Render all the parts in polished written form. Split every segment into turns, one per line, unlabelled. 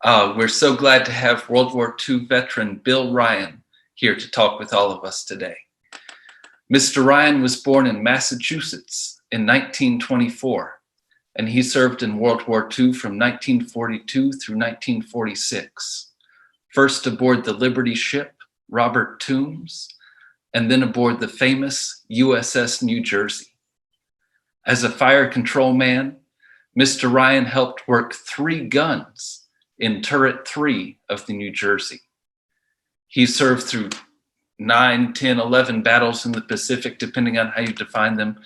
We're so glad to have World War II veteran Bill Ryan here to talk with all of us today. Mr. Ryan was born in Massachusetts in 1924, and he served in World War II from 1942 through 1946, first aboard the Liberty ship Robert Toombs, and then aboard the famous USS New Jersey. As a fire control man, Mr. Ryan helped work 3 guns in Turret 3 of the New Jersey. He served through 9, 10, 11 battles in the Pacific, depending on how you define them.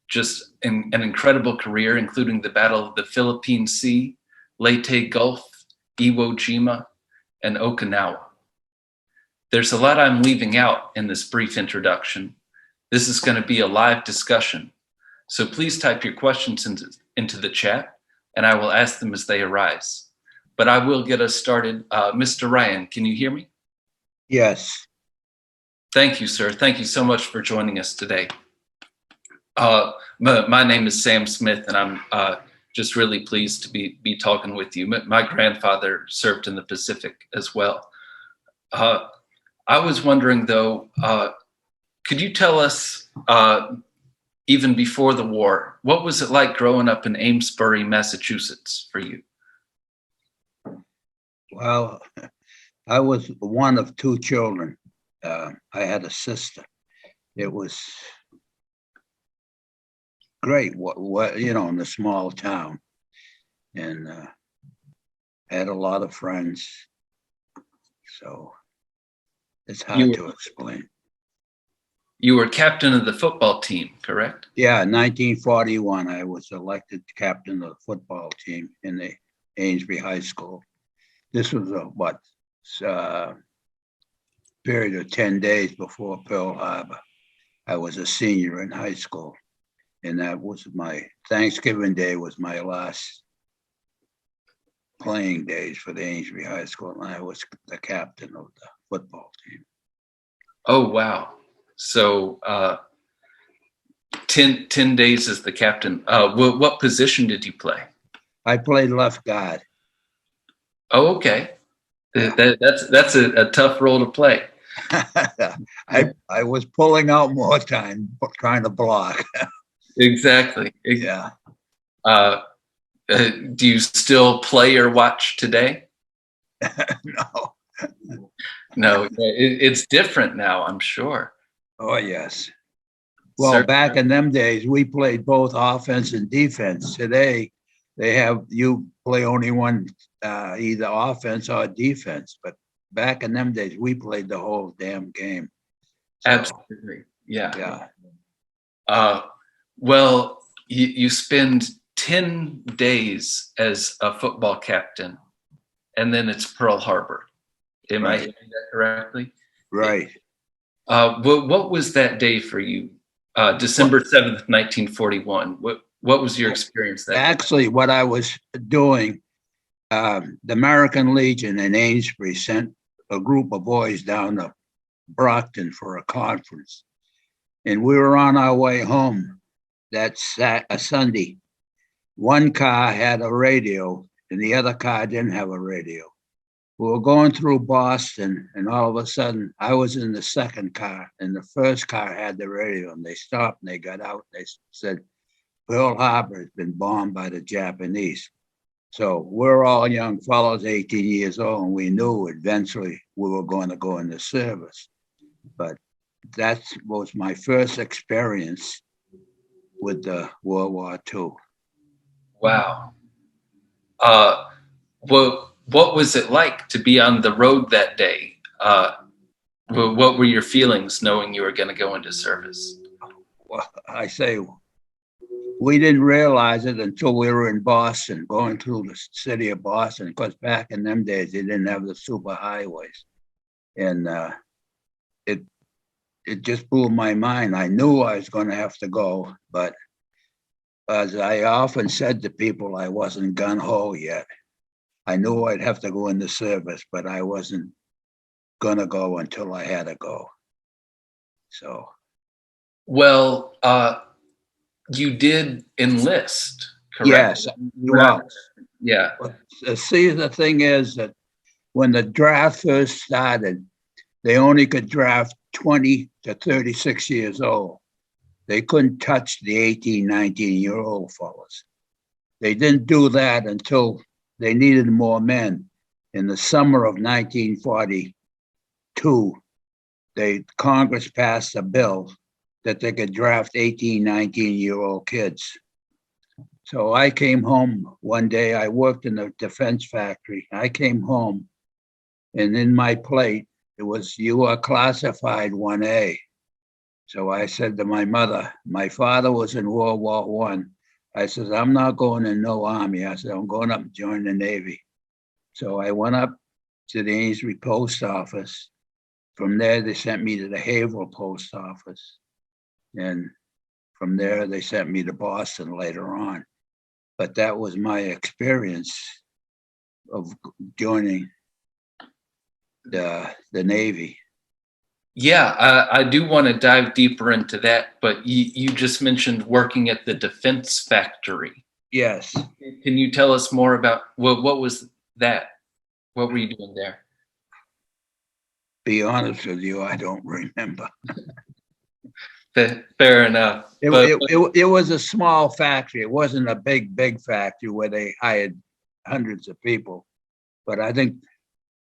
Just an incredible career, including the Battle of the Philippine Sea, Leyte Gulf, Iwo Jima, and Okinawa. There's a lot I'm leaving out in this brief introduction. This is going to be a live discussion, so please type your questions into the chat, and I will ask them as they arise. But I will get us started. Mr. Ryan, can you hear me?
Yes.
Thank you, sir. Thank you so much for joining us today. My name is Sam Smith, and I'm just really pleased to be talking with you. My grandfather served in the Pacific as well. I was wondering, though, could you tell us, even before the war, what was it like growing up in Amesbury, Massachusetts for you?
Well, I was one of 2 children. I had a sister. It was great, what in a small town, and had a lot of friends. So it's hard to explain.
You were captain of the football team, correct?
Yeah, 1941, I was elected captain of the football team in the Amesbury High School. This was a period of 10 days before Pearl Harbor. I was a senior in high school, and that was my Thanksgiving Day was my last playing days for the Amesbury High School, and I was the captain of the football team.
Oh, wow. So 10 days as the captain. What position did you play?
I played left guard.
Oh, okay. Yeah. That's a tough role to play.
I was pulling out more time trying to block.
Exactly.
Yeah.
Do you still play or watch today?
No.
No, it's different now, I'm sure.
Oh, yes. Well, back in them days, we played both offense and defense. Today, you play only one, either offense or defense. But back in them days, we played the whole damn game.
So, absolutely. Yeah.
Yeah.
Well, you spend 10 days as a football captain, and then it's Pearl Harbor. Am I hearing that correctly?
Right.
What was that day for you? December 7th, 1941. What was your experience that
Actually,
day?
What I was doing, the American Legion in Amesbury sent a group of boys down to Brockton for a conference. And we were on our way home that Sunday. One car had a radio and the other car didn't have a radio. We were going through Boston, and all of a sudden, I was in the second car, and the first car had the radio, and they stopped, and they got out. They said, Pearl Harbor has been bombed by the Japanese. So we're all young fellows, 18 years old, and we knew eventually we were going to go into service. But that was my first experience with the World War II.
Wow. What was it like to be on the road that day? What were your feelings knowing you were going to go into service?
Well, I say we didn't realize it until we were in Boston, going through the city of Boston, because back in them days, they didn't have the super highways. And it just blew my mind. I knew I was going to have to go, but as I often said to people, I wasn't gung-ho yet. I knew I'd have to go into service, but I wasn't going to go until I had to go. So.
Well, you did enlist, correct?
Yes. Well,
Yeah.
But see, the thing is that when the draft first started, they only could draft 20 to 36 years old. They couldn't touch the 18, 19-year-old fellas. They didn't do that until they needed more men. In the summer of 1942, Congress passed a bill that they could draft 18, 19-year-old kids. So I came home one day. I worked in a defense factory. I came home, and in my plate, it was, "You are classified 1A." So I said to my mother, my father was in World War I. I said, "I'm not going in no army." I said, "I'm going up and join the Navy." So I went up to the Amesbury post office. From there, they sent me to the Haverhill post office. And from there, they sent me to Boston later on. But that was my experience of joining the Navy.
Yeah, I do want to dive deeper into that, but you just mentioned working at the defense factory.
Yes.
Can you tell us more about what was that? What were you doing there?
Be honest with you, I don't remember.
Fair enough.
It was a small factory. It wasn't a big factory where they hired hundreds of people. But I think,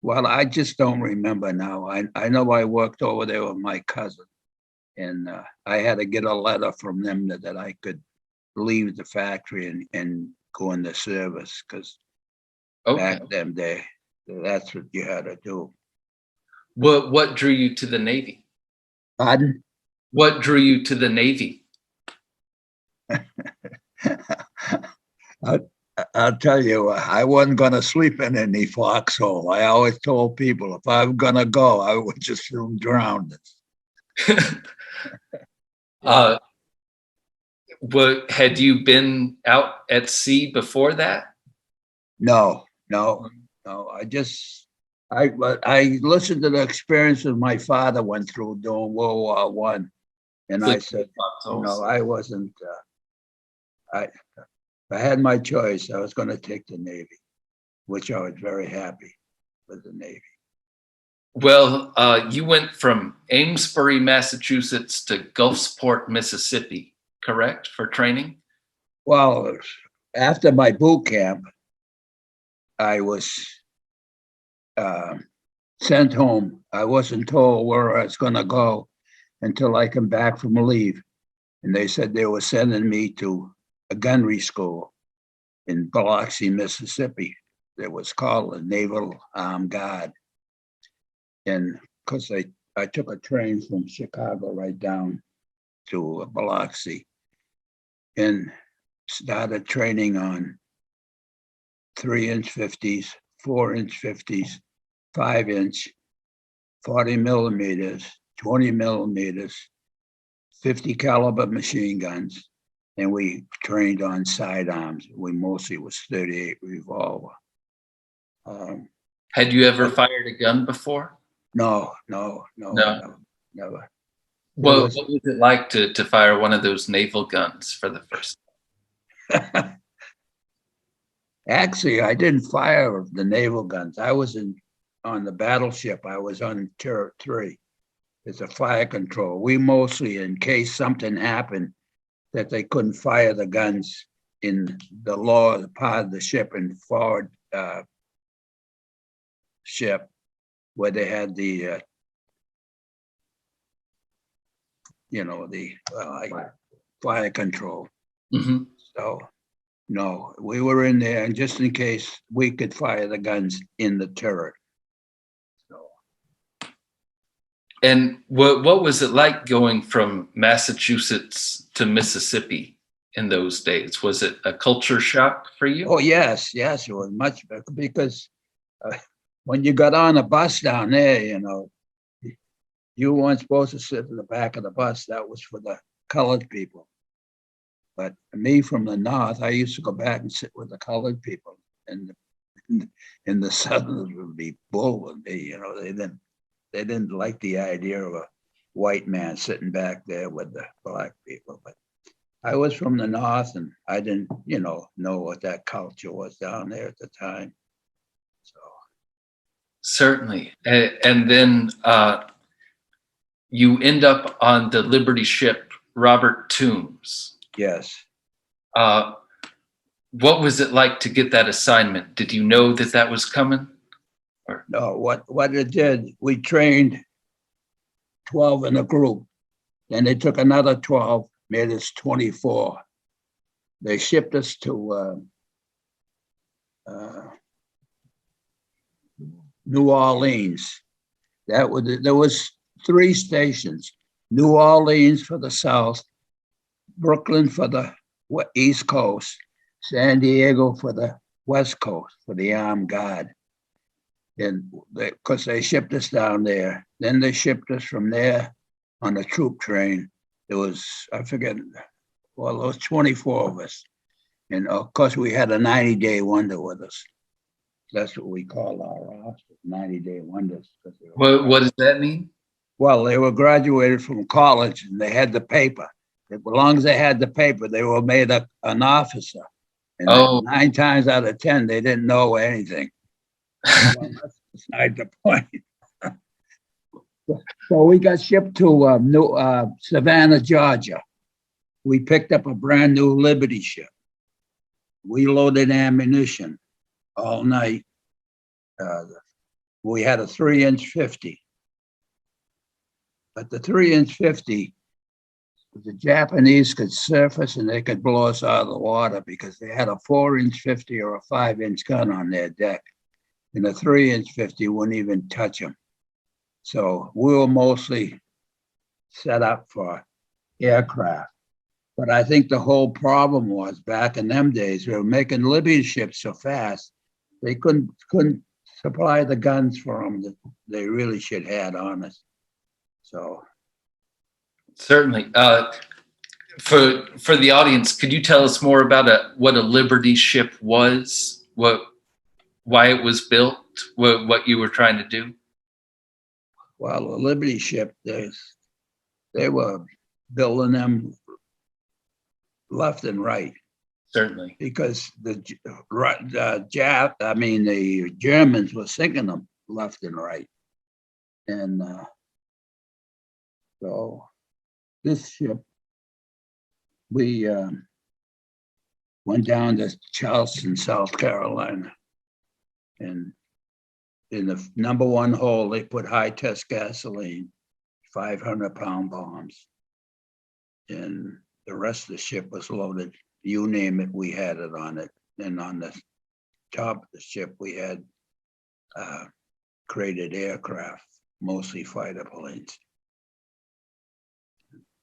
well, I just don't remember now. I know I worked over there with my cousin, and I had to get a letter from them that I could leave the factory and go into service, because
Okay.
back then that's what you had to do.
What drew you to the Navy?
Pardon?
What drew you to the Navy?
I'll tell you, I wasn't going to sleep in any foxhole. I always told people if I was going to go, I would just soon drown.
What had you been out at sea before that?
No. I listened to the experiences my father went through during World War One, and I said, I wasn't. If I had my choice, I was going to take the Navy, which I was very happy with the Navy.
Well, you went from Amesbury, Massachusetts to Gulfport, Mississippi, correct, for training?
Well, after my boot camp, I was sent home. I wasn't told where I was going to go until I come back from leave. And they said they were sending me to a gunnery school in Biloxi, Mississippi. It was called the Naval Armed Guard. And because I took a train from Chicago right down to Biloxi and started training on 3-inch 50s, 4-inch 50s, 5-inch, 40 millimeters, 20 millimeters, 50 caliber machine guns, and we trained on sidearms. We mostly was 38 revolver.
Had you ever fired a gun before?
No, never.
What was it like to fire one of those naval guns for the first
time? Actually, I didn't fire the naval guns. I was on the battleship. I was on Turret 3. It's a fire control. We mostly, in case something happened, that they couldn't fire the guns in the lower part of the ship and forward ship, where they had the fire control.
Mm-hmm.
So no, we were in there, and just in case we could fire the guns in the turret. So.
And what was it like going from Massachusetts to Mississippi in those days? Was it a culture shock for you?
Oh, yes, it was much better, because when you got on a bus down there, you weren't supposed to sit in the back of the bus. That was for the colored people. But me from the north, I used to go back and sit with the colored people, and the Southerners would be bull with me. They didn't like the idea of a white man sitting back there with the black people. But I was from the north, and I didn't, know what that culture was down there at the time. So
Certainly. And then you end up on the Liberty ship Robert Toombs.
yes,
What was it like to get that assignment? Did you know that that was coming? Or
no. What it did, we trained 12 in a group. Then they took another 12, made us 24. They shipped us to New Orleans. There was 3 stations: New Orleans for the south, Brooklyn for the east coast, San Diego for the west coast for the armed guard. And because they shipped us down there, then they shipped us from there on a troop train. There was, I forget, well, there was 24 of us. And of course, we had a 90-day wonder with us. That's what we call our roster, 90-day wonders.
what does that mean?
Well, they were graduated from college and they had the paper. As long as they had the paper, they were made an officer. And 9 times out of 10, they didn't know anything. Well, that's beside the point. So we got shipped to Savannah, Georgia. We picked up a brand new Liberty ship. We loaded ammunition all night. We had a 3-inch 50. But the 3-inch 50, the Japanese could surface and they could blow us out of the water because they had a 4-inch 50 or a 5-inch gun on their deck. And a 3-inch 50 wouldn't even touch them. So we were mostly set up for aircraft. But I think the whole problem was back in them days, we were making Liberty ships so fast, they couldn't supply the guns for them that they really should have on us. So
Certainly. For the audience, could you tell us more about what a Liberty ship was? Why it was built? What you were trying to do?
Well, the Liberty ship, they were building them left and right.
Certainly.
Because the Germans were sinking them left and right. And so this ship, we went down to Charleston, South Carolina. And in the number 1 hole, they put high-test gasoline, 500-pound bombs. And the rest of the ship was loaded. You name it, we had it on it. And on the top of the ship, we had created aircraft, mostly fighter planes.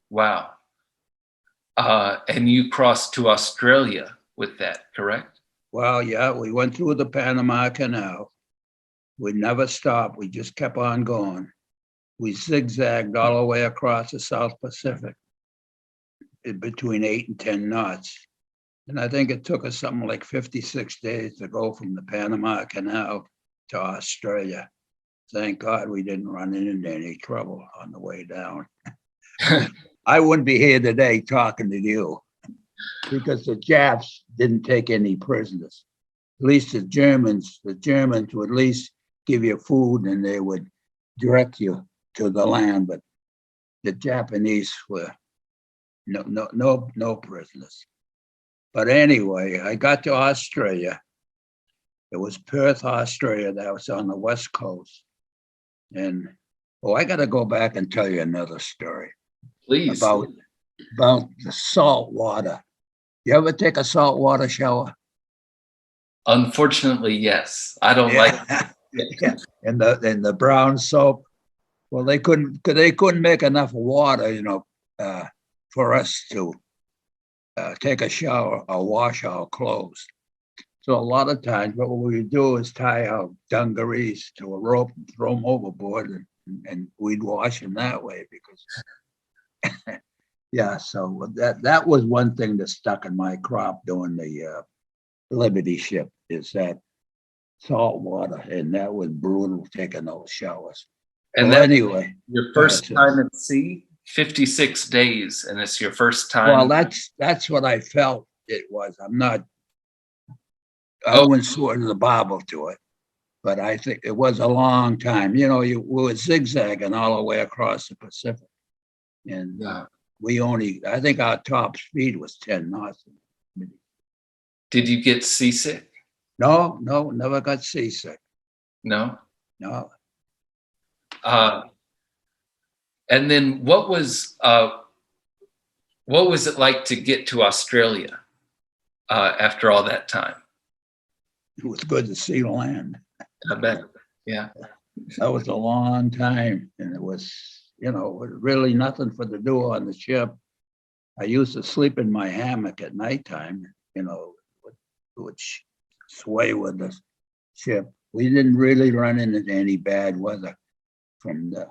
Wow. And you crossed to Australia with that, correct?
Well, yeah, we went through the Panama Canal. We never stopped. We just kept on going. We zigzagged all the way across the South Pacific between 8 and 10 knots. And I think it took us something like 56 days to go from the Panama Canal to Australia. Thank God we didn't run into any trouble on the way down. I wouldn't be here today talking to you because the Japs didn't take any prisoners. At least the Germans would at least give you food and they would direct you to the land. But the Japanese were no prisoners. But anyway, I got to Australia. It was Perth, Australia. That was on the West Coast. And I got to go back and tell you another story.
Please.
About the salt water. You ever take a salt water shower?
Unfortunately, yes. I don't like it.
Yeah. And the brown soap. Well, they couldn't make enough water, for us to take a shower or wash our clothes. So a lot of times what we would do is tie our dungarees to a rope and throw them overboard and we'd wash them that way because yeah, so that was one thing that stuck in my crop doing the Liberty ship is that salt water, and that was brutal taking those showers.
And
well,
that
anyway,
your first time at sea? 56 days, and it's your first
Well,
time.
that's what I felt it was. I
Oh,
wouldn't swear to the Bible to it, but I think it was a long time. You know, we were zigzagging all the way across the Pacific. And
yeah.
I think our top speed was 10 knots.
Did you get seasick?
No, never got seasick.
No.
No.
And then what was it like to get to Australia after all that time?
It was good to see land.
I bet. Yeah.
That was a long time. And it was, really nothing for to do on the ship. I used to sleep in my hammock at nighttime, which sway with the ship. We didn't really run into any bad weather from the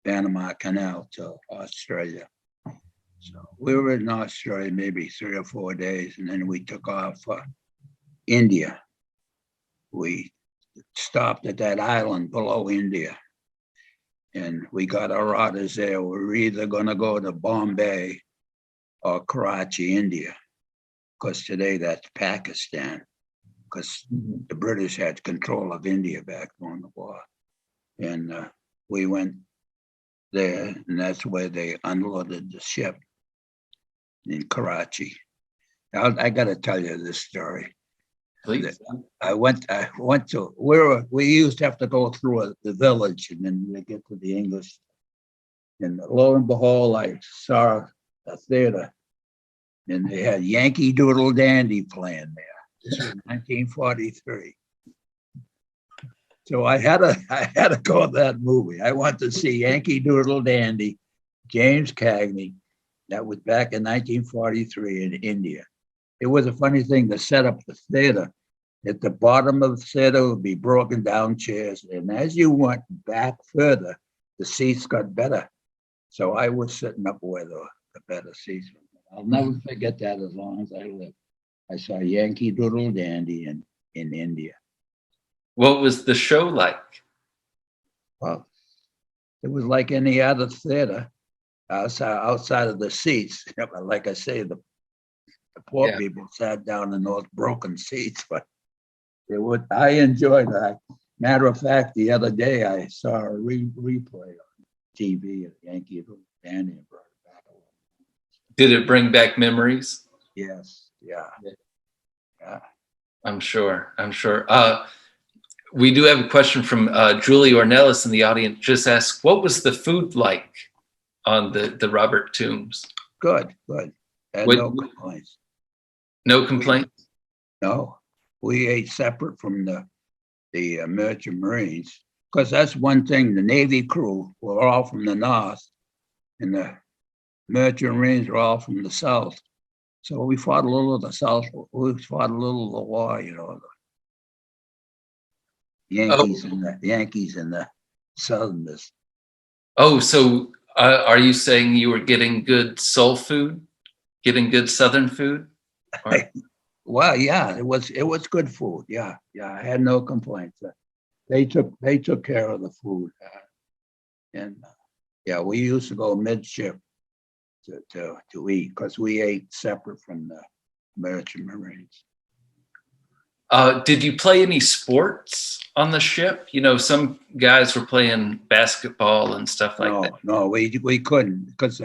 Panama Canal to Australia. So we were in Australia maybe 3 or 4 days, and then we took off for India. We stopped at that island below India, and we got our orders there. We were either going to go to Bombay or Karachi, India, because today that's Pakistan, because the British had control of India back during the war. And we went there, and that's where they unloaded the ship in Karachi. I got to tell you this story.
Please.
I went to where we used to have to go through the village, and then we get to the English. And lo and behold, I saw a theater, and they had Yankee Doodle Dandy playing there. This was 1943. So I had to go to that movie. I want to see Yankee Doodle Dandy, James Cagney. That was back in 1943 in India. It was a funny thing to set up the theater. At the bottom of the theater would be broken down chairs. And as you went back further, the seats got better. So I was sitting up where the better seats were. I'll never forget that as long as I live. I saw Yankee Doodle Dandy in India.
What was the show like?
Well, it was like any other theater outside of the seats. Like I say, the poor people sat down in those broken seats, but I enjoyed that. Matter of fact, the other day I saw a replay on TV of Yankee Doodle Dandy and brought it back.
Did it bring back memories?
Yes. Yeah.
I'm sure. We do have a question from Julie Ornelas in the audience. Just asked, what was the food like on the Robert Toombs?
Good. Had no complaints.
No complaints?
No. We ate separate from the merchant marines, because that's one thing. The Navy crew were all from the north, and the merchant marines were all from the south. So we fought a little of the south. We fought a little of the war, the Yankees and the Southerners.
Oh, so are you saying you were getting good soul food, getting good Southern food?
Well, yeah, it was good food. Yeah, I had no complaints. They took care of the food, and we used to go midship to eat, because we ate separate from the merchant marines.
Did you play any sports on the ship? Some guys were playing basketball and stuff like that.
No, we couldn't, because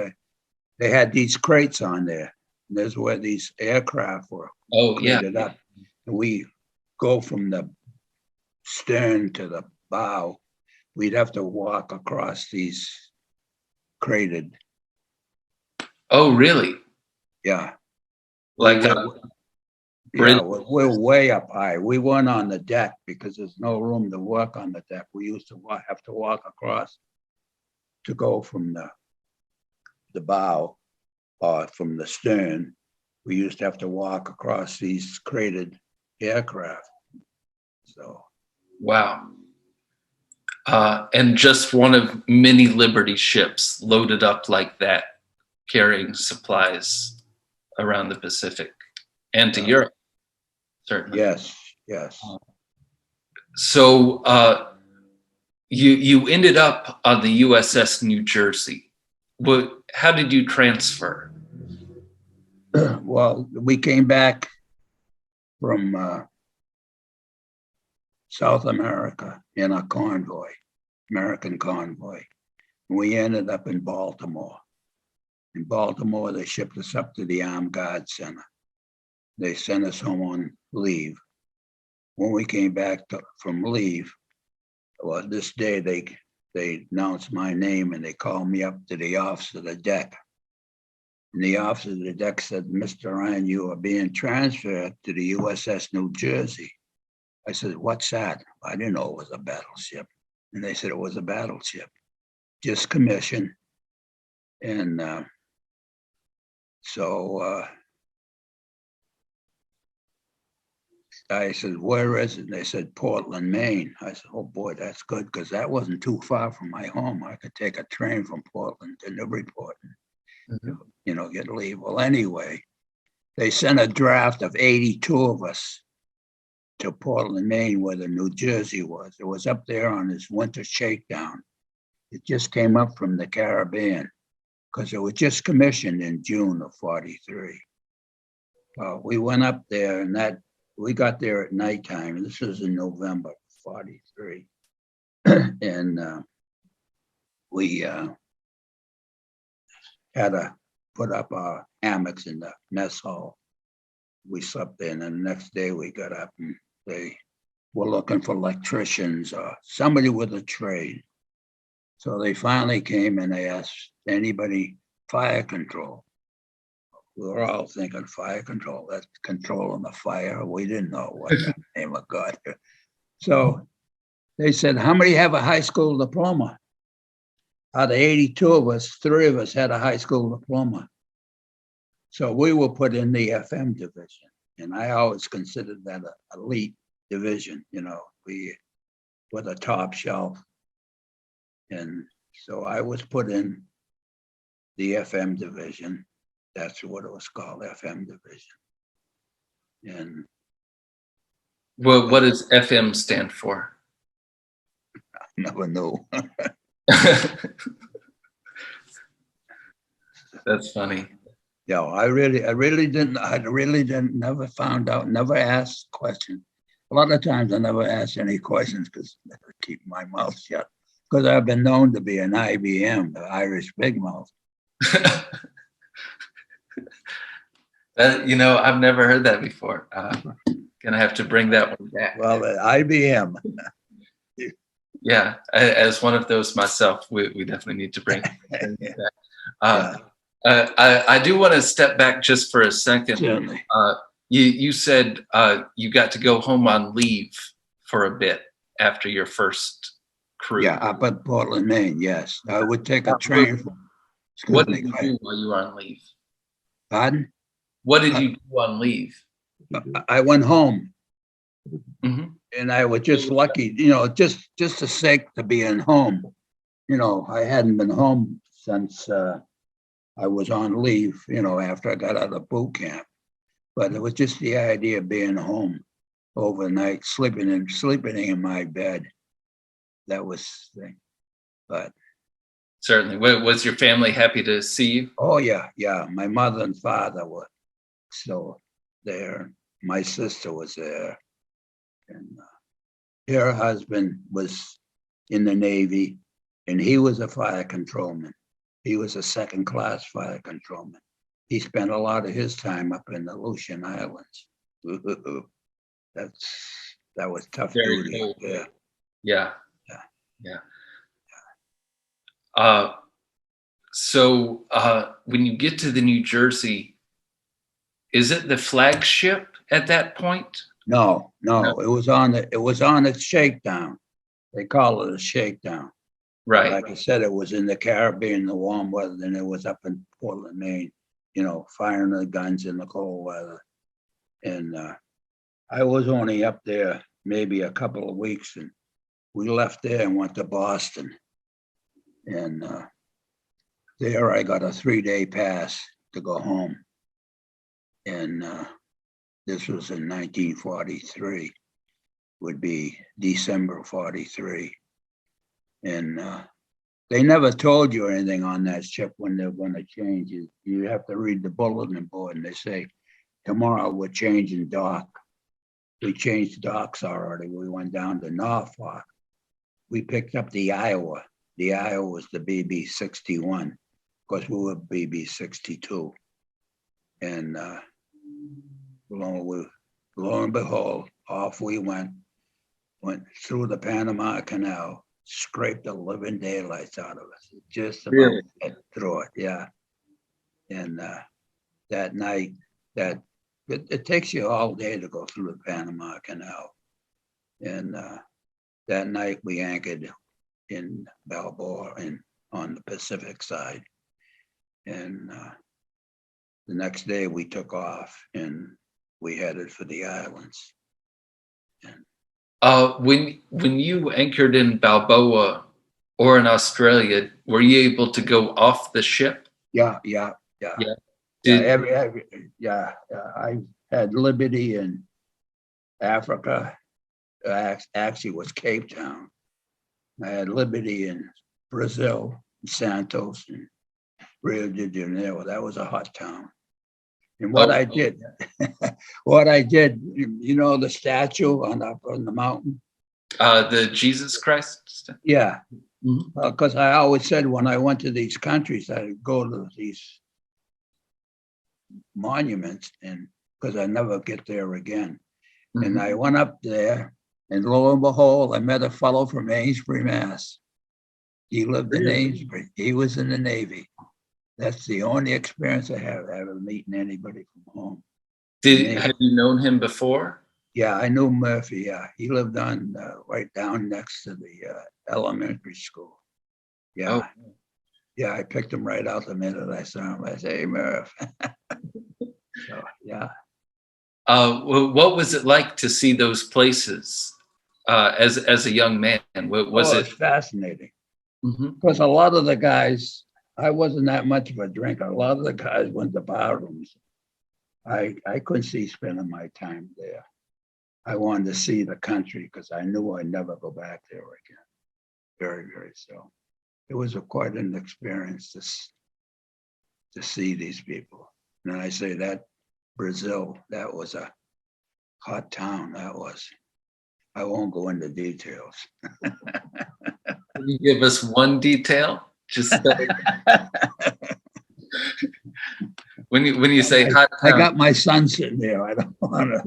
they had these crates on there. And there's where these aircraft were crated up. And we go from the stern to the bow. We'd have to walk across these crated.
Oh, really?
Yeah.
Like
we're way up high. We weren't on the deck because there's no room to work on the deck. We used to have to walk across to go from the bow or from the stern. We used to have to walk across these crated aircraft. So.
Wow. And just one of many Liberty ships loaded up like that, carrying supplies around the Pacific and to Europe, certainly.
Yes.
So you ended up on the USS New Jersey. how did you transfer?
Well, we came back from South America in a convoy, American convoy. We ended up in Baltimore. In Baltimore, they shipped us up to the Armed Guard Center. They sent us home on leave. When we came back from leave, well, this day they announced my name and they called me up to the office of the deck. And the officer of the deck said, "Mr. Ryan, you are being transferred to the USS New Jersey." I said, "What's that?" I didn't know it was a battleship. And they said it was a battleship, just commissioned. And so I said, "Where is it?" And they said, "Portland, Maine." I said, "Oh boy, that's good," because that wasn't too far from my home. I could take a train from Portland to Newburyport and, get leave. Well, anyway, they sent a draft of 82 of us to Portland, Maine, where the New Jersey was. It was up there on this winter shakedown. It just came up from the Caribbean because it was just commissioned in June of 43. We went up there and we got there at nighttime. This was in November 43. And we had to put up our hammocks in the mess hall. We slept there, and then the next day we got up and they were looking for electricians or somebody with a trade. So they finally came and they asked, "Anybody fire control?" We were all thinking fire control, that's controlling the fire. We didn't know what the name of God. So they said, "How many have a high school diploma?" Out of 82 of us, 3 of us had a high school diploma. So we were put in the FM division. And I always considered that an elite division, we were the top shelf. And so I was put in the FM division. That's what it was called, FM division. And
What does FM stand for?
I never knew.
That's funny.
Yeah, I really didn't, never found out, never asked questions. A lot of times I never asked any questions because I keep my mouth shut. Because I've been known to be an IBM, the Irish Big Mouth.
I've never heard that before. Gonna have to bring that one back.
Well, the IBM.
Yeah, as one of those myself, we definitely need to bring that back. I do want to step back just for a second.
Certainly.
You said you got to go home on leave for a bit after your first cruise.
Yeah, up at Portland, Maine, yes. I would take a train.
What did you do while you were on leave?
Pardon?
What did you do on leave?
I went home.
Mm-hmm.
And I was just lucky, just the sake to be in home. I hadn't been home since I was on leave, after I got out of boot camp. But it was just the idea of being home overnight, sleeping in my bed. That was the thing. But
certainly, was your family happy to see you?
Oh yeah. My mother and father were still there. My sister was there, and her husband was in the Navy, and he was a fire controlman. He was a second-class fire controlman. He spent a lot of his time up in the Aleutian Islands. That was tough duty.
Cool.
Yeah.
So when you get to the New Jersey, is it the flagship at that point?
No. It was on its shakedown. They call it a shakedown.
Right.
Like I said, it was in the Caribbean, the warm weather, and it was up in Portland, Maine, firing the guns in the cold weather. And I was only up there maybe a couple of weeks, and we left there and went to Boston. And there I got a 3-day pass to go home. And this was in 1943, would be December 43. And They never told you anything on that ship when they're going to change it. You have to read the bulletin board, and they say, tomorrow we're changing dock. We changed docks already. We went down to Norfolk. We picked up the Iowa. The Iowa was the BB 61, because we were BB 62. And lo and behold, off we went through the Panama Canal, scraped the living daylights out of us. Just about
Really?
through it, yeah. And that night, it takes you all day to go through the Panama Canal. And that night we anchored in Balboa and on the Pacific side. And the next day we took off and we headed for the islands.
When you anchored in Balboa or in Australia, were you able to go off the ship?
Yeah.
Did,
I had liberty in Africa. Actually, it was Cape Town. I had liberty in Brazil, Santos, and Rio de Janeiro. That was a hot town. And what I did, you know, the statue on the mountain.
the Jesus Christ?
Yeah,
Mm-hmm.
because I always said when I went to these countries, I'd go to these monuments, and because I never get there again. Mm-hmm. And I went up there, and lo and behold, I met a fellow from Amesbury, Mass. He lived in Amesbury. He was in the Navy. That's the only experience I have ever meeting anybody from home.
Have you known him before?
Yeah, I knew Murphy. Yeah, he lived on right down next to the elementary school. Yeah. Oh. Yeah, I picked him right out the minute I saw him. I said, "Hey, Murph." So yeah.
What was it like to see those places as a young man? Was it
fascinating? Because a lot of the guys, I wasn't that much of a drinker. A lot of the guys went to bar rooms. I couldn't see spending my time there. I wanted to see the country because I knew I'd never go back there again. Very, very so. It was quite an experience to see these people. And I say that Brazil, that was a hot town. That was. I won't go into details.
Can you give us one detail? Just when you say hot town.
I got my son sitting there. I don't want to.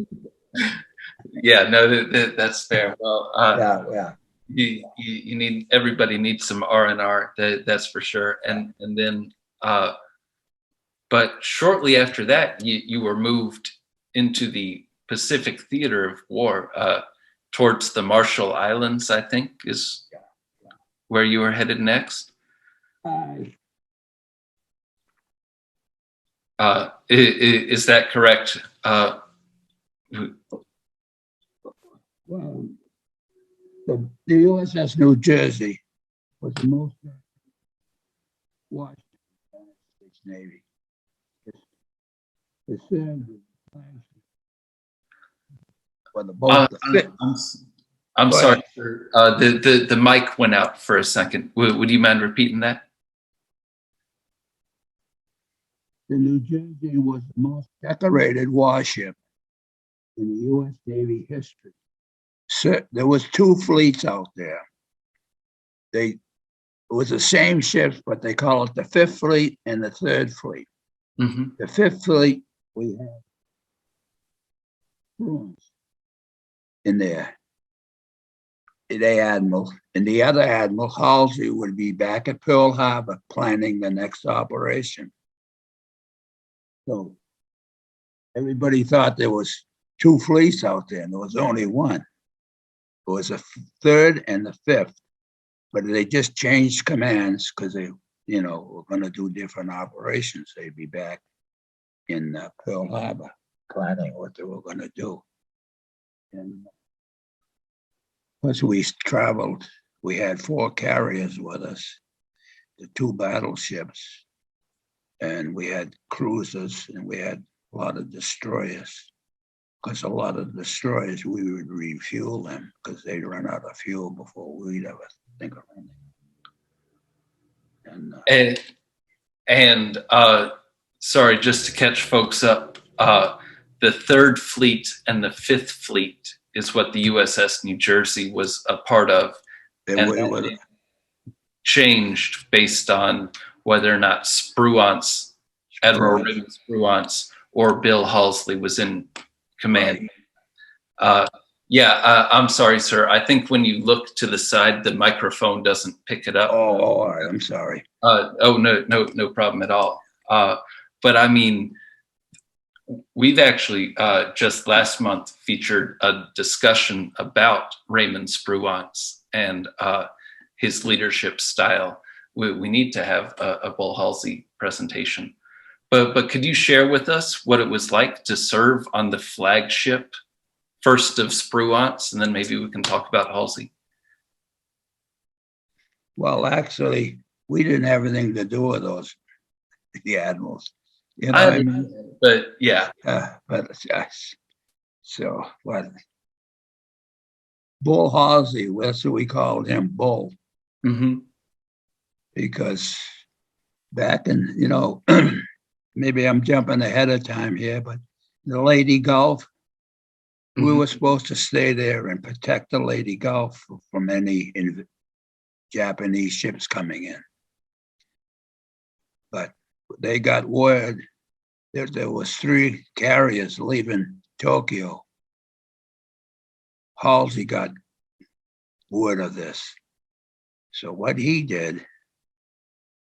Yeah, no, that's fair. Well,
yeah.
You need, everybody needs some R&R. That's for sure. And then, but shortly after that, you were moved into the Pacific Theater of War, towards the Marshall Islands, I think, is where you were headed next. Is that correct?
Well, the USS New Jersey was the most watched in the United States Navy. It served for the boat.
I'm sorry, the mic went out for a second. Would you mind repeating that?
The New Jersey was the most decorated warship in the U.S. Navy history. So there was 2 fleets out there. It was the same ships, but they call it the 5th Fleet and the 3rd Fleet. Mm-hmm. The 5th Fleet, we had Bruins in there. The admiral, and the other admiral, Halsey, would be back at Pearl Harbor planning the next operation. So everybody thought there was 2 fleets out there, and there was only one. It was a 3rd and the 5th, but they just changed commands because they, were going to do different operations. They'd be back in Pearl Harbor planning what they were going to do. And once we traveled, we had 4 carriers with us, the 2 battleships, and we had cruisers, and we had a lot of destroyers. Because a lot of destroyers, we would refuel them because they'd run out of fuel before we'd ever think of anything. And,
And sorry, just to catch folks up, the Third Fleet and the Fifth Fleet is what the USS New Jersey was a part of, and that changed based on whether or not Admiral Raymond Spruance or Bill Halsey was in command. Right. I'm sorry, sir. I think when you look to the side, the microphone doesn't pick it up.
Oh, all right. I'm sorry.
No problem at all. But I mean, we've actually just last month featured a discussion about Raymond Spruance and his leadership style. We need to have a Bull Halsey presentation. But could you share with us what it was like to serve on the flagship, first of Spruance, and then maybe we can talk about Halsey?
Well, actually, we didn't have anything to do with the admirals. You know what I mean?
But yeah.
What? Bull Halsey, that's what we called him, Bull.
Mm-hmm.
Because back in, maybe I'm jumping ahead of time here, but the Lady Gulf, mm-hmm. we were supposed to stay there and protect the Lady Gulf from any Japanese ships coming in. But they got word that there was 3 carriers leaving Tokyo. Halsey got word of this. So what he did,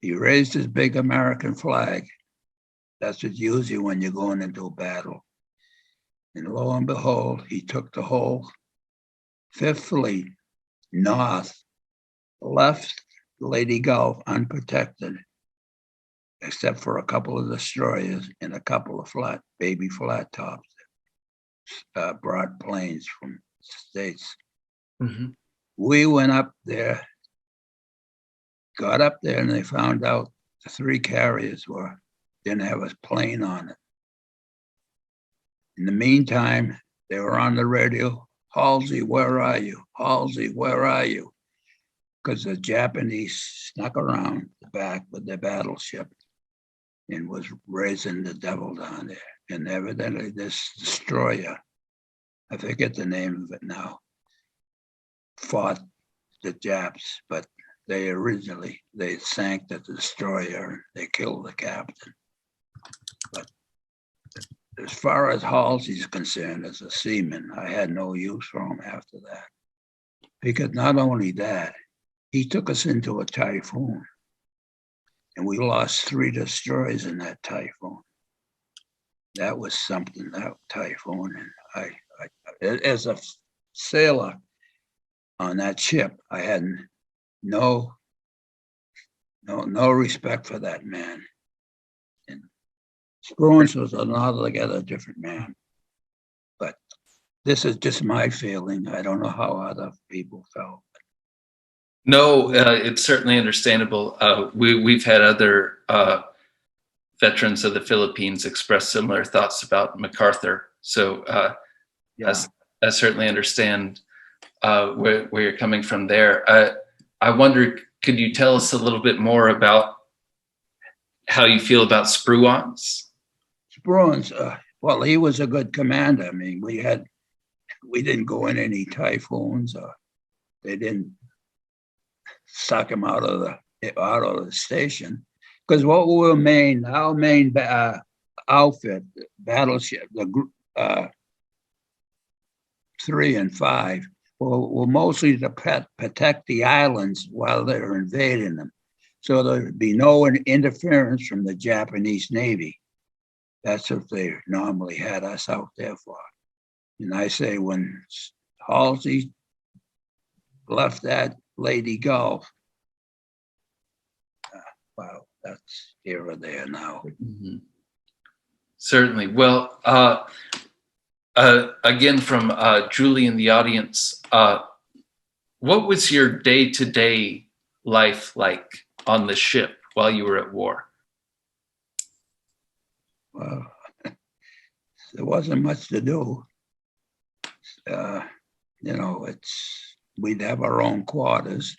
he raised his big American flag. That's what's usually when you're going into a battle. And lo and behold, he took the whole Fifth Fleet north, left Lady Gulf unprotected, except for a couple of destroyers and a couple of baby flat tops, broad planes from the States.
Mm-hmm.
We went up there, got up there, and they found out the 3 carriers didn't have a plane on it. In the meantime, they were on the radio, Halsey, where are you? Halsey, where are you? Because the Japanese snuck around the back with their battleship and was raising the devil down there. And evidently this destroyer, I forget the name of it now, fought the Japs, but they sank the destroyer and they killed the captain. But as far as Halsey's concerned, as a seaman, I had no use for him after that. Because not only that, he took us into a typhoon and we lost 3 destroyers in that typhoon. That was something, that typhoon. And I as a sailor on that ship, I had no respect for that man. And Spruance was an altogether different man. But this is just my feeling. I don't know how other people felt.
No, it's certainly understandable. We've had other veterans of the Philippines express similar thoughts about MacArthur. So I certainly understand where you're coming from there. I wonder, could you tell us a little bit more about how you feel about Spruance?
Spruance, well, he was a good commander. I mean, we didn't go in any typhoons. They didn't suck him out of the station, because what we were our main outfit, battleship, the group 3 and 5, were mostly to protect the islands while they were invading them, so there'd be no interference from the Japanese Navy. That's what they normally had us out there for. And I say when Halsey left that Lady Gulf, wow, that's here or there now.
Mm-hmm. Certainly. Well, again, from Julie in the audience, what was your day-to-day life like on the ship while you were at war?
Well, there wasn't much to do. We'd have our own quarters.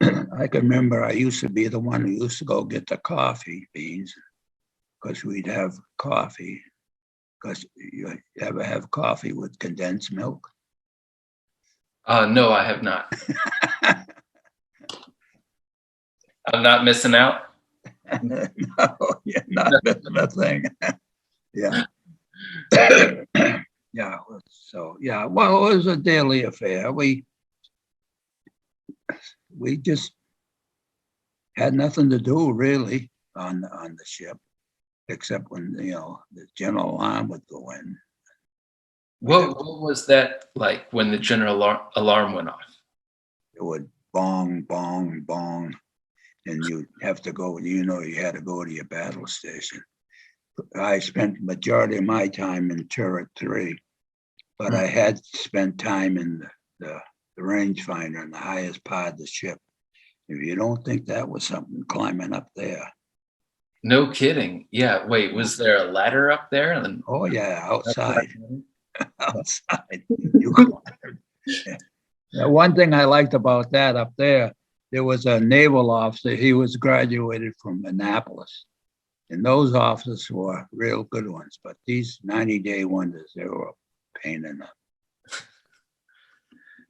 I can remember I used to be the one who used to go get the coffee beans because we'd have coffee. Because you ever have coffee with condensed milk?
No, I have not. I'm not missing out.
No, you're not missing a thing. Yeah. Yeah. So yeah, well, it was a daily affair. We just had nothing to do really on the ship, except when the general alarm would go in.
What was that like when the general alarm went off?
It would bong, bong, bong, and you have to go. You had to go to your battle station. I spent majority of my time in turret 3, but I had spent time in the rangefinder in the highest part of the ship. If you don't think that was something climbing up there.
No kidding. Yeah. Wait, was there a ladder up there? And
Oh yeah, outside. Outside. Yeah, one thing I liked about that up there was a naval officer. He was graduated from Annapolis. And those officers were real good ones. But these 90-day wonders, they were a pain in the.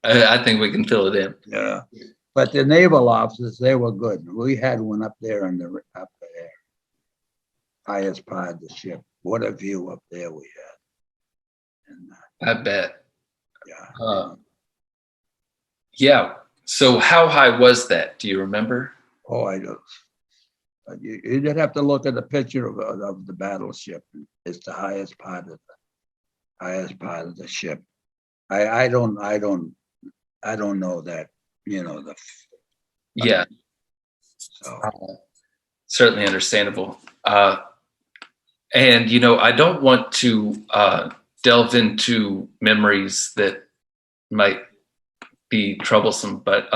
I think we can fill it in.
Yeah. But the naval officers, they were good. We had one up there up there, highest part of the ship. What a view up there we had. And,
I bet.
yeah.
Yeah. So how high was that? Do you remember?
Oh, I don't. You'd have to look at the picture of the battleship. It's the highest part of the ship. I don't know that.
Yeah.
So
certainly understandable. And I don't want to delve into memories that might be troublesome, but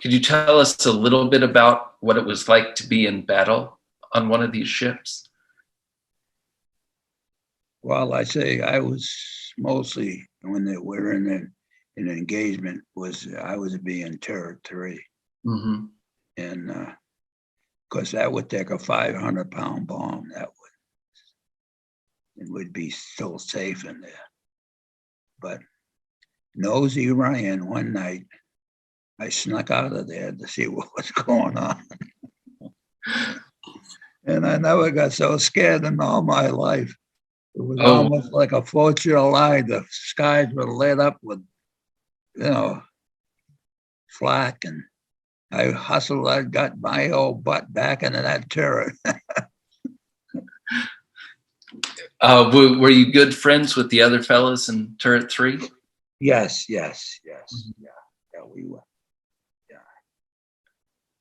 could you tell us a little bit about what it was like to be in battle on one of these ships?
Well, I say I was mostly when they were in an engagement I was being turret 3, and because that would take a 500-pound bomb. It would be so safe in there. But nosy Ryan, one night, I snuck out of there to see what was going on. And I never got so scared in all my life. It was almost like a 4th of July. The skies were lit up with, flak, and I hustled. I got my old butt back into that turret.
Were you good friends with the other fellas in turret 3?
Yes. Yeah, we were.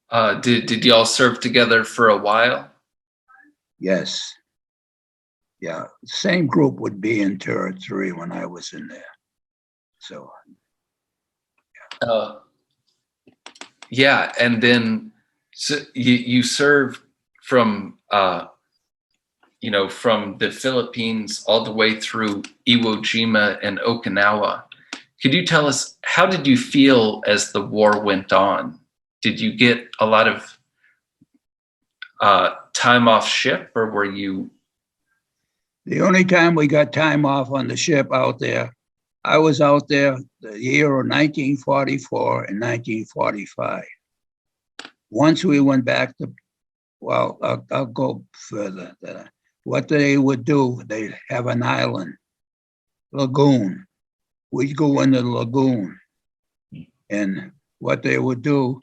Yeah.
Did y'all serve together for a while?
Yes. Yeah, same group would be in turret 3 when I was in there. So.
Yeah, and then so you served from from the Philippines all the way through Iwo Jima and Okinawa. Could you tell us, how did you feel as the war went on? Did you get a lot of time off ship, or were you?
The only time we got time off on the ship out there, I was out there the year of 1944 and 1945. Once we went back to, well, I'll go further. What they would do, they'd have an island, lagoon. We'd go in the lagoon. And what they would do,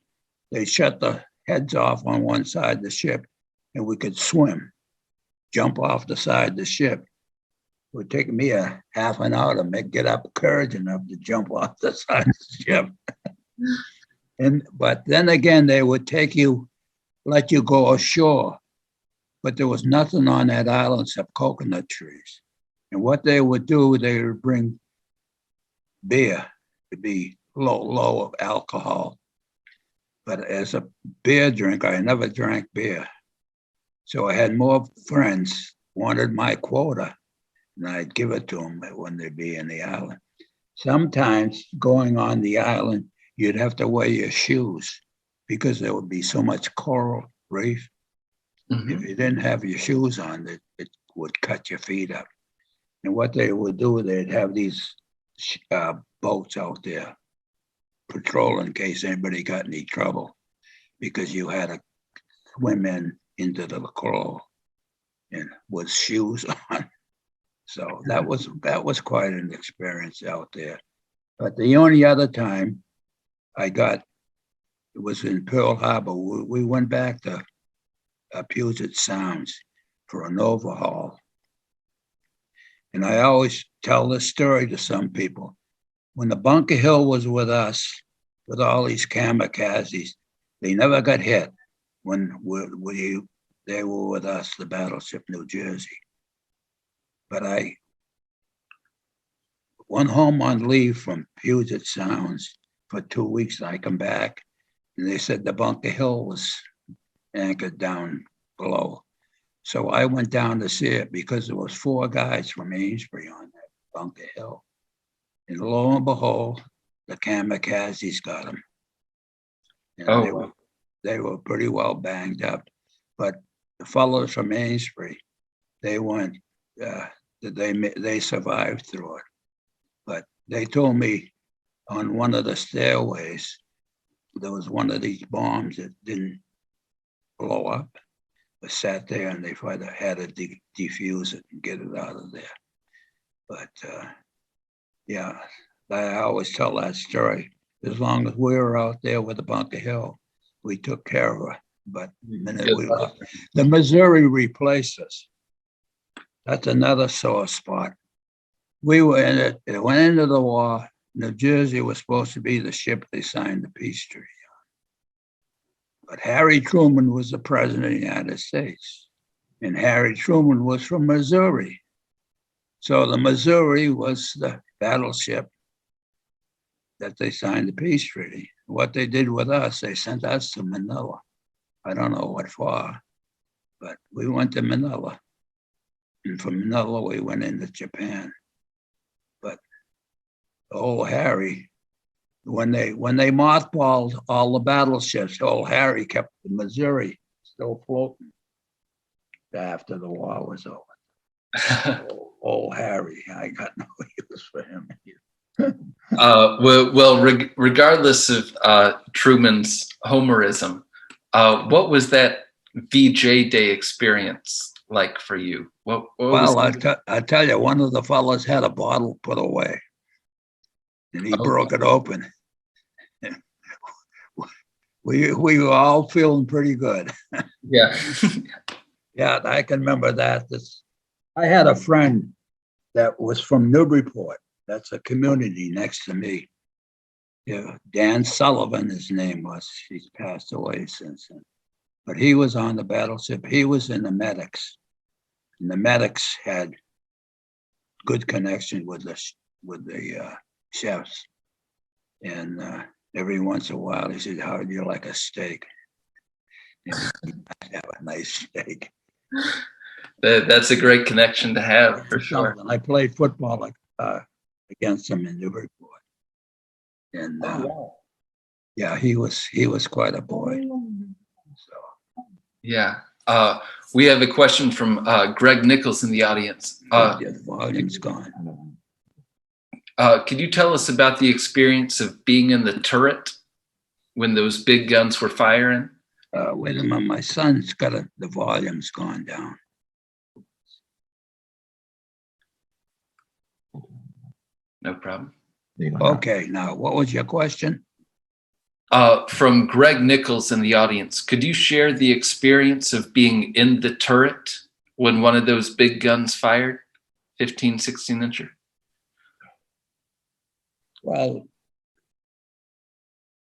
they shut the heads off on one side of the ship, and we could swim, jump off the side of the ship. It would take me a half an hour to get up courage enough to jump off the side of the ship. But then again, they would let you go ashore, but there was nothing on that island except coconut trees. And what they would do, they would bring beer to be low of alcohol. But as a beer drinker, I never drank beer. So I had more friends wanted my quota, and I'd give it to them when they'd be in the island. Sometimes going on the island, you'd have to wear your shoes because there would be so much coral reef. If you didn't have your shoes on, it would cut your feet up. And what they would do, they'd have these boats out there patrolling in case anybody got any trouble, because you had to swim into the coral and with shoes on. So that was quite an experience out there. But the only other time I got, it was in Pearl Harbor. We went back to Puget Sounds for an overhaul. And I always tell this story to some people. When the Bunker Hill was with us, with all these kamikazes, they never got hit when they were with us, the battleship New Jersey. But I went home on leave from Puget Sounds for 2 weeks, and I come back, and they said the Bunker Hill was anchored down below. So I went down to see it because there was 4 guys from Amesbury on that Bunker Hill. And lo and behold, the kamikazes got them. And they were pretty well banged up. But the fellows from Amesbury, they went, they survived through it. But they told me on one of the stairways, there was one of these bombs that didn't blow up, but sat there, and they had to defuse it and get it out of there. But yeah, I always tell that story. As long as we were out there with the Bunker Hill, we took care of her. But the minute we left, the Missouri replaced us. That's another sore spot. We were in it. It went into the war. New Jersey was supposed to be the ship they signed the peace treaty on. But Harry Truman was the president of the United States. And Harry Truman was from Missouri. So the Missouri was the battleship that they signed the peace treaty. What they did with us, they sent us to Manila. I don't know what for, but we went to Manila. And from Manila, we went into Japan. But old Harry, when they mothballed all the battleships, old Harry kept the Missouri still floating after the war was over. old Harry, I got no use for him.
Regardless of Truman's Homerism, what was that VJ Day experience like for you?
I tell you, one of the fellas had a bottle put away, and he broke it open. We were all feeling pretty good.
Yeah.
Yeah, I can remember that. I had a friend that was from Newburyport. That's a community next to me. Yeah, Dan Sullivan, his name was. He's passed away since then. But he was on the battleship. He was in the medics. And the medics had good connection with the chefs. And every once in a while, he said, "How do you like a steak?" And I'd have a nice steak.
That's a great connection to have, for sure.
I played football against him in Newburyport. And yeah, he was quite a boy. So
yeah. We have a question from Greg Nichols in the audience.
the volume's gone.
Could you tell us about the experience of being in the turret when those big guns were firing?
Wait a minute, my son's got the volume's gone down.
No problem.
Okay, now what was your question?
From Greg Nichols in the audience, could you share the experience of being in the turret when one of those big guns fired, 15, 16 incher?
Well,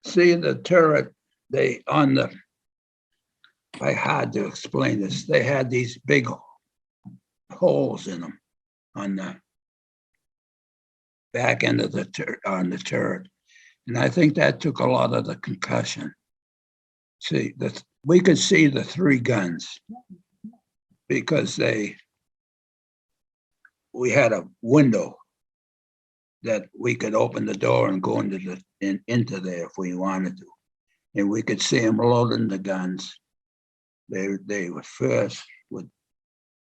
see the turret, I had to explain this. They had these big holes in them on the back end of the turret. And I think that took a lot of the concussion. See, we could see the 3 guns because we had a window that we could open the door and go into there if we wanted to. and we could see them loading the guns. They were first with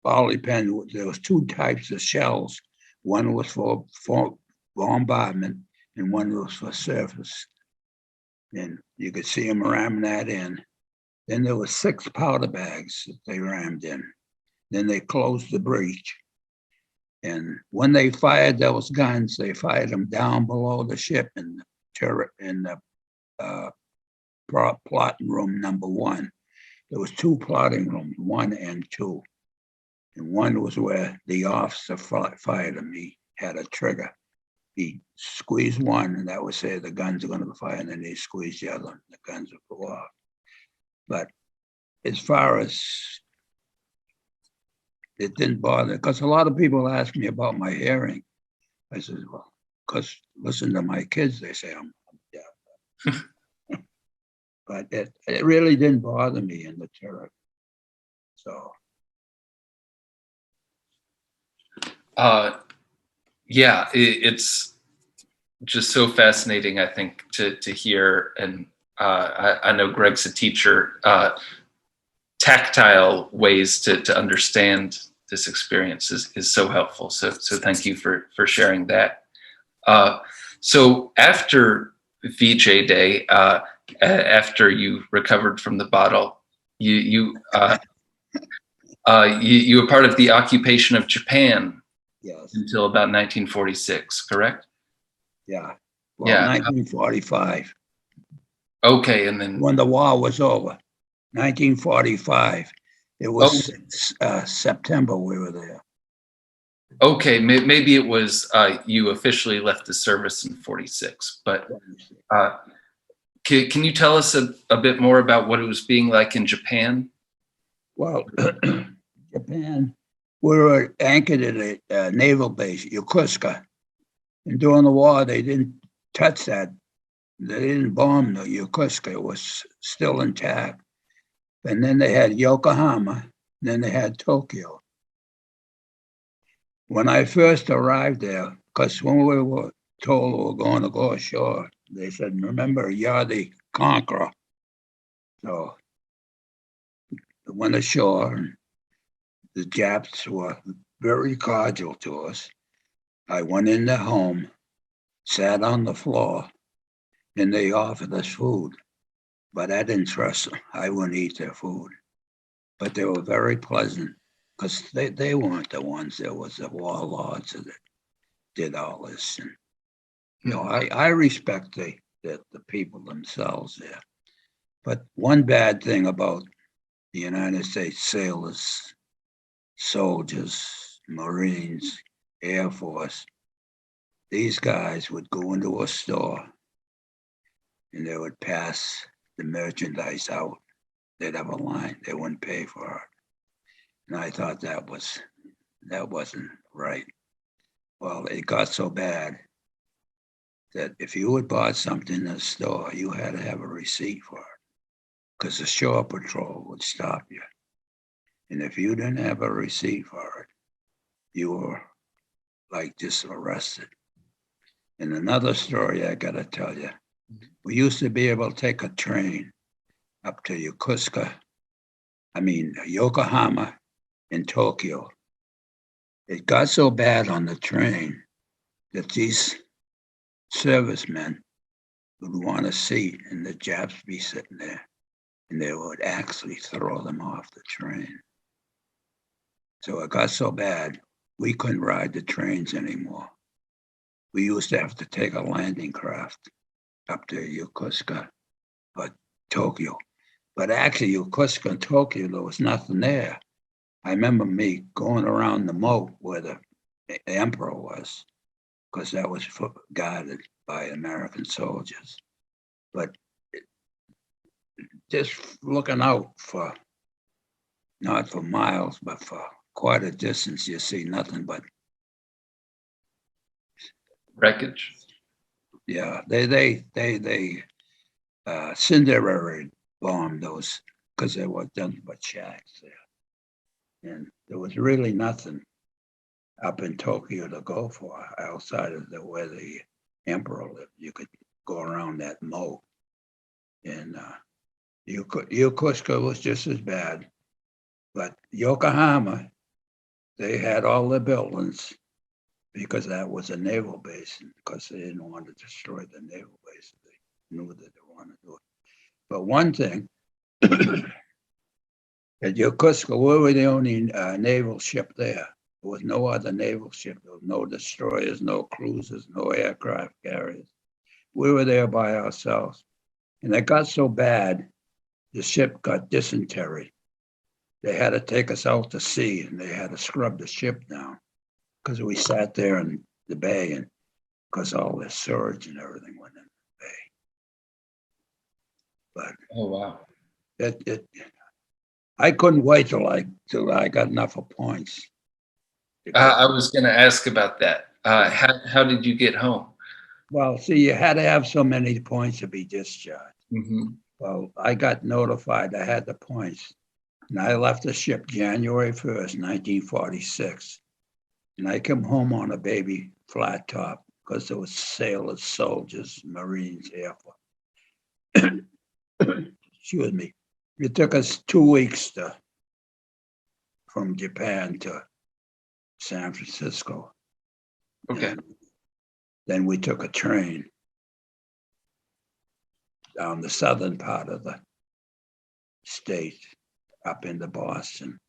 volley pen. There was two types of shells. One was for bombardment, and one was for surface. And you could see them ramming that in. Then there were 6 powder bags that they rammed in. Then they closed the breech. And when they fired those guns, they fired them down below the ship in the turret in the plotting room number 1. There was 2 plotting rooms, 1 and 2. And one was where the officer fired him. He had a trigger. He squeezed one, and that would say the guns are going to fire, and then he squeezed the other, and the guns would go off. But as far as it didn't bother, because a lot of people ask me about my hearing. I said, well, because listen to my kids, they say I'm deaf. But it really didn't bother me in the turret. So.
Yeah, it's just so fascinating, I think, to hear. And I know Greg's a teacher. Tactile ways to understand this experience is so helpful. So thank you for sharing that. So after VJ Day, after you recovered from the bottle, you were part of the occupation of Japan.
Yes.
Until about 1946, correct?
Yeah. Well, 1945.
Okay, and then
when the war was over, 1945. It was September we were there.
Okay, maybe it was you officially left the service in 46, but can you tell us a bit more about what it was being like in Japan?
Well, Japan, we were anchored at a naval base, Yokosuka. And during the war, they didn't touch that. They didn't bomb the Yokosuka. It was still intact. And then they had Yokohama, then they had Tokyo. When I first arrived there, because when we were told we were going to go ashore, they said, remember, you're the conqueror. So we went ashore, and the Japs were very cordial to us. I went in their home, sat on the floor, and they offered us food. But I didn't trust them. I wouldn't eat their food. But they were very pleasant because they weren't the ones that was the warlords that did all this. And, you know, I respect the people themselves there. But one bad thing about the United States sailors, soldiers, Marines, Air Force, these guys would go into a store and they would pass the merchandise out. They'd have a line. They wouldn't pay for it. And I thought that wasn't right. Well, it got so bad that if you had bought something in the store, you had to have a receipt for it because the shore patrol would stop you. And if you didn't have a receipt for it, you were like just arrested. And another story I got to tell you, we used to be able to take a train up to Yokohama and Tokyo. It got so bad on the train that these servicemen would want a seat and the Japs be sitting there and they would actually throw them off the train. So it got so bad, we couldn't ride the trains anymore. We used to have to take a landing craft up to Yokosuka, but Tokyo. But actually, Yokosuka and Tokyo, there was nothing there. I remember me going around the moat where the emperor was, because that was guarded by American soldiers. But just looking out for, not for miles, but for quite a distance, you see nothing but
wreckage.
Yeah, they Cinderella bombed those because they were done but shacks there. And there was really nothing up in Tokyo to go for outside of where the emperor lived. You could go around that moat. And Yokosuka was just as bad, but Yokohama, they had all the buildings because that was a naval base, and because they didn't want to destroy the naval base, they knew that they wanted to do it. But one thing, at Yokosuka, we were the only naval ship there. There was no other naval ship. There was no destroyers, no cruisers, no aircraft carriers. We were there by ourselves. And it got so bad, the ship got dysentery. They had to take us out to sea, and they had to scrub the ship down because we sat there in the bay, and because all the surge and everything went in the bay. But
Oh, wow.
I couldn't wait till I got enough of points.
I was going to ask about that. How did you get home?
Well, see, you had to have so many points to be discharged.
Mm-hmm.
Well, I got notified I had the points, and I left the ship January 1st, 1946. And I came home on a baby flat top because there was sailors, soldiers, Marines, Air Force. Excuse me. It took us 2 weeks from Japan to San Francisco.
Okay.
And then we took a train down the southern part of the state up into Boston.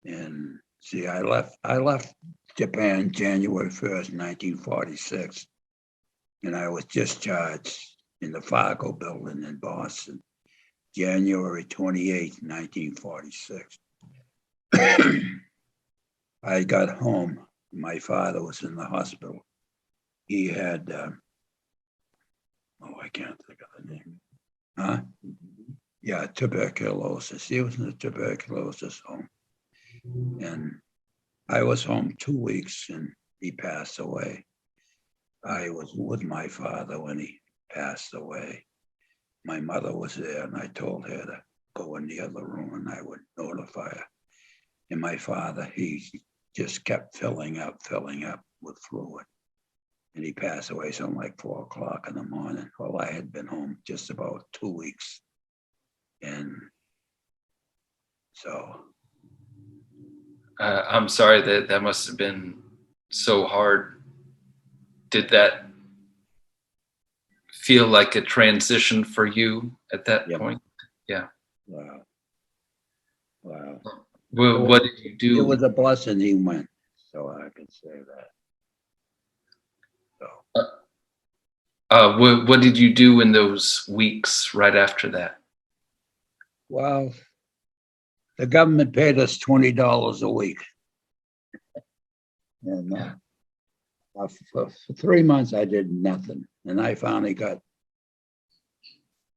And see, I left Japan January 1st, 1946. And I was discharged in the Fargo building in Boston, January 28th, 1946. I got home. My father was in the hospital. He had, I can't think of the name. Huh? Yeah, tuberculosis. He was in a tuberculosis home. And I was home 2 weeks and he passed away. I was with my father when he passed away. My mother was there and I told her to go in the other room and I would notify her. And my father, he just kept filling up with fluid. And he passed away something like 4 o'clock in the morning. Well, I had been home just about 2 weeks. And so.
I'm sorry that must have been so hard. Did that feel like a transition for you at that point? Yeah.
Wow.
Well, what did you do?
It was a blessing he went, so I can say that. So.
What did you do in those weeks right after that?
Well, the government paid us $20 a week. And for 3 months, I did nothing. And I finally got,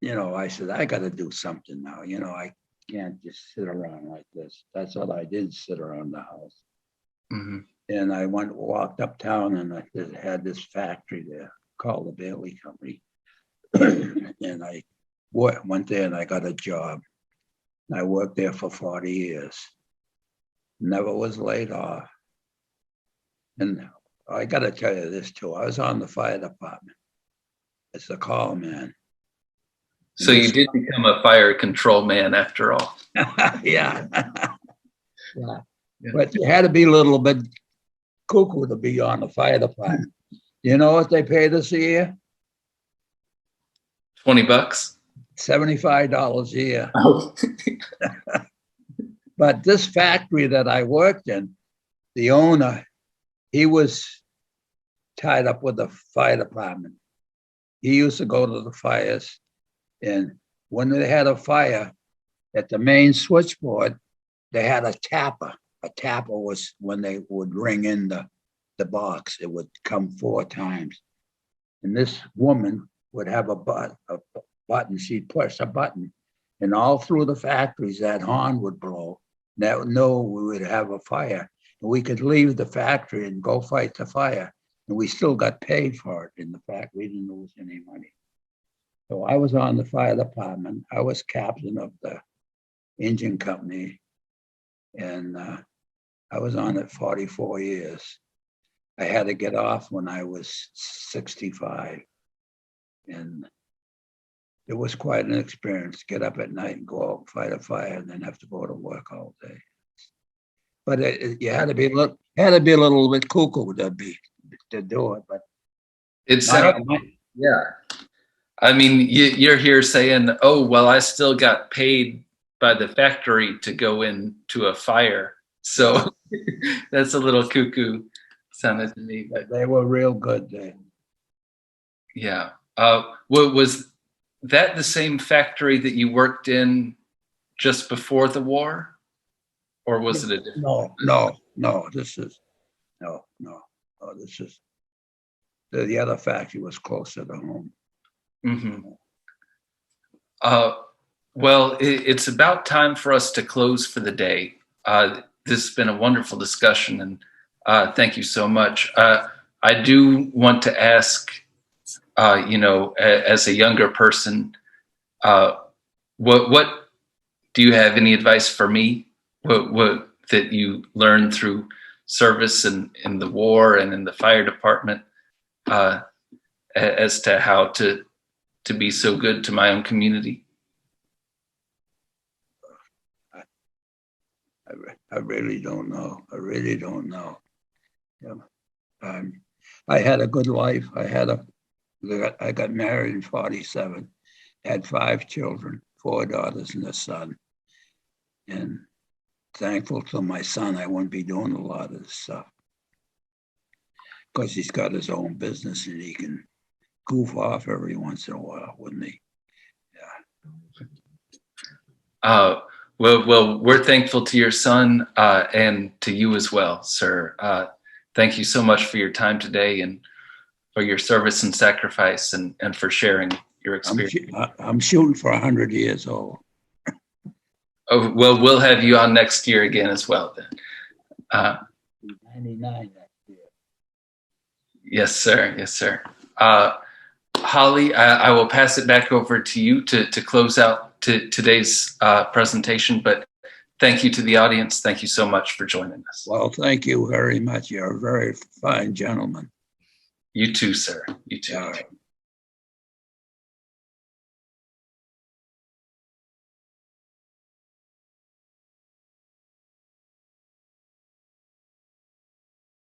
I said, I got to do something now. I can't just sit around like this. That's what I did, sit around the house.
Mm-hmm.
And I walked uptown and I had this factory there called the Bailey Company. And I went there and I got a job. I worked there for 40 years. Never was laid off. And I got to tell you this too. I was on the fire department as the call man.
So you did become a fire control man after all.
Yeah. Yeah. But you had to be a little bit cuckoo to be on the fire department. You know what they paid us a year?
$20?
$75 a year.
Oh.
But this factory that I worked in, the owner, he was tied up with the fire department. He used to go to the fires, and when they had a fire at the main switchboard, they had a tapper. A tapper was when they would ring in the box. It would come 4 times. And this woman would have a button. She'd push a button. And all through the factories, that horn would blow. That would know we would have a fire. And we could leave the factory and go fight the fire. And we still got paid for it in the fact we didn't lose any money. So I was on the fire department. I was captain of the engine company. And I was on it 44 years. I had to get off when I was 65. And it was quite an experience. Get up at night and go out and fight a fire, and then have to go to work all day. But you had to be a little bit cuckoo to do it. But
It sounds, yeah. I mean, you're here saying, "Oh, well, I still got paid by the factory to go into a fire." So that's a little cuckoo sounded to me, but
they were real good then.
Yeah. Was that the same factory that you worked in just before the war, or was it a different?
No. This is the other factory was closer to home.
Mm-hmm. Well, it's about time for us to close for the day. This has been a wonderful discussion, and thank you so much. I do want to ask, as a younger person, what do you have any advice for me? What that you learned through service and in the war and in the fire department, as to how to be so good to my own community?
I really don't know. Yeah. I had a good life. I got married in 1947, had 5 children, 4 daughters and a son. And thankful to my son, I wouldn't be doing a lot of this stuff. Because he's got his own business and he can goof off every once in a while, wouldn't he?
Yeah. Well, we're thankful to your son and to you as well, sir. Thank you so much for your time today and for your service and sacrifice and for sharing your experience.
I'm shooting for 100 years old.
Oh, well, we'll have you on next year again as well then.
99 next year.
Yes, sir. Yes, sir. Holly, I will pass it back over to you to close out today's presentation, but thank you to the audience. Thank you so much for joining us.
Well, thank you very much. You're a very fine gentleman.
You too, sir. You too.